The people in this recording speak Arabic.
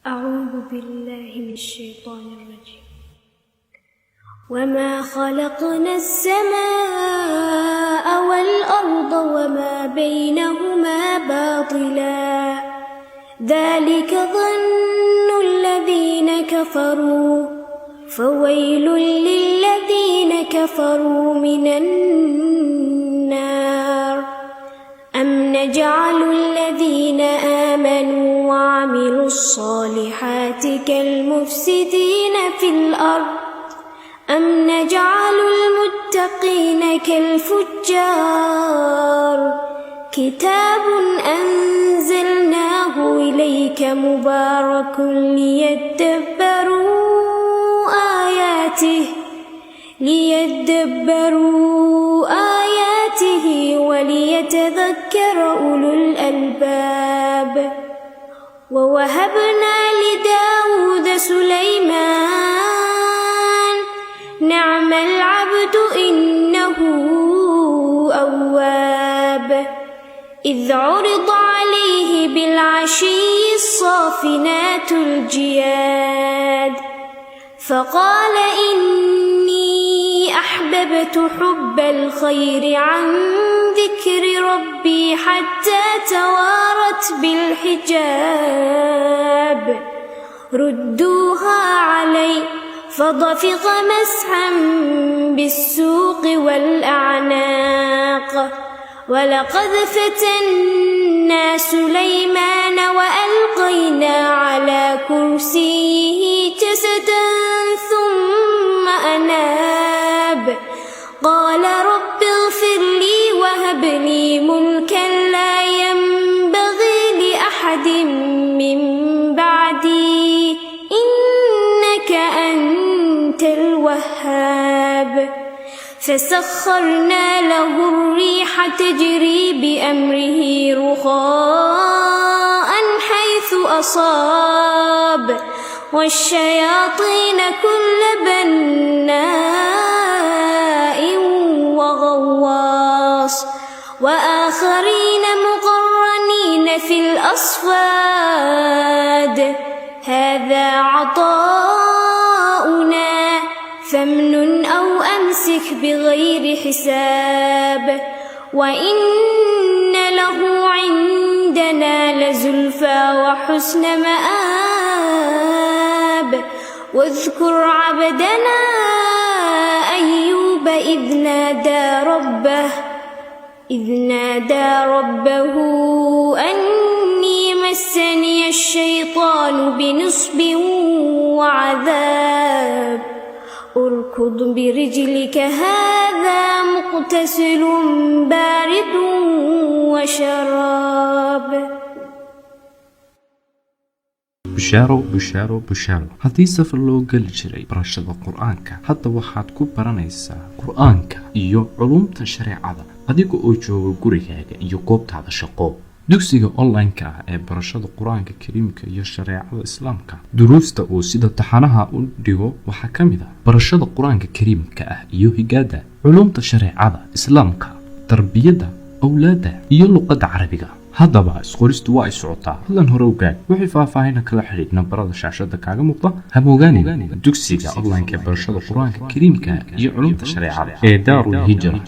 أعوذ بالله من الشيطان الرجيم. وما خلقنا السماء والأرض وما بينهما باطلا ذلك ظن الذين كفروا فويل للذين كفروا من النار. أم نجعل الذين آمنوا وعملوا الصالحات كالمفسدين في الأرض أم نجعل المتقين كالفجار. كتاب أنزلناه إليك مبارك ليدبروا آياته وليتذكر أولو الألباب. ووهبنا لداود سليمان نعم العبد إنه أواب. إذ عرض عليه بالعشي الصافنات الجياد فقال إني أحببت حب الخير عن ذكر ربي حتى توارت بالحجاب. ردوها علي فضفق مسحا بالسوق والأعناق. ولقد فتنا سليمان وألقينا على كرسيه جسدا ثم أناب. قال رب اغفر لي وهب لي ملكا لا ينبغي لأحد من بعدي إنك أنت الوهاب. فسخرنا له الريح تجري بأمره رخاء حيث أصاب والشياطين كل بناء وغواص وآخرين مقرنين في الأصفاد. هذا عطاؤنا فامنن أو أمسك بغير حساب. وإن له عندنا لزلفى وحسن مآب. واذكر عبدنا أيوب إذ نادى ربه أني مسني الشيطان بنصب وعذاب. اركض برجلك هذا مغتسل بارد وشراب. bushaaro haddii safar loo geli jiray barashada qur-aanka hadda waxaad ku baranaysaa qur-aanka iyo culumta shareecada adiga oo jooga gurigaaga iyo goobtaada shaqo. dugsiga online-ka ah ee barashada qur-aanka kariimka iyo shareecada islaamka duruusta uu sida taxanaha u dhigo waxaa ka mid ah barashada qur-aanka kariimka ah iyo higaada, culumta shareecada islaamka, tarbiyada awlaada iyo luqadda carabiga. haddaba isqoristu waa ay socotaa. fadlan hore ogaad wixii faahfaahin kala xiriir nambarada shaashada kaaga muuqda. hamogaanin dugsiga online-ka ee barashada qur-aanka kariimka iyo culumta shareecada ee Daarul Hijra.